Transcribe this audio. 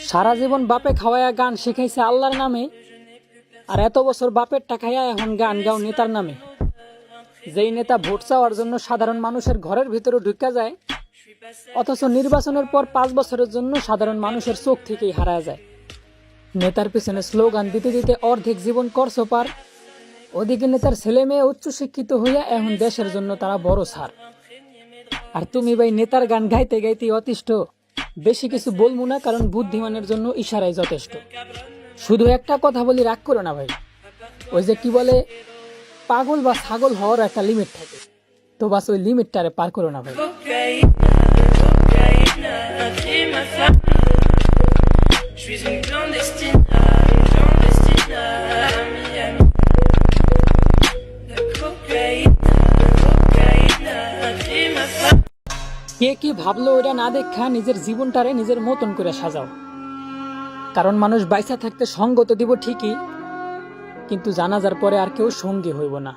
সারা জীবন বাপে খাওয়ায়া গান শিখাইছে আল্লাহর নামে, আর এত বছর বাপের টাকায়া এখন গান গাও নেতার নামে। যেই নেতা ভোট চাওয়ার জন্য সাধারণ মানুষের ঘরের ভিতরে ঢুকা যায়, অথচ নির্বাচনের পর 5 বছরের জন্য সাধারণ মানুষের চোখ থেকেই হারায় যায়। নেতার পিছনে স্লোগান দিতে দিতে অর্ধেক জীবন করছো পার। ওদিকে নেতার ছেলে মেয়ে উচ্চশিক্ষিত হইয়া এখন দেশের জন্য তারা বড় ছাড়। আর তুমি ভাই নেতার গান গাইতে গাইতে অতিষ্ঠ। বেশি কিছু বলবো না, কারণ বুদ্ধিমানের জন্য ইশারাই যথেষ্ট। শুধু একটা কথা বলি, রাগ করো না ভাই। ওই যে কি বলে, পাগল বা ছাগল হওয়ার একটা লিমিট থাকে, তো বাস ওই লিমিটটারে পার করো না ভাই। কে কি ভাবলো ওটা না দেখা নিজের জীবনটারে নিজের মতন করে সাজাও। কারণ মানুষ বাইসা থাকতে সঙ্গ তো দিব ঠিকই, কিন্তু জানাজার পরে আর কেউ সঙ্গী হইব না।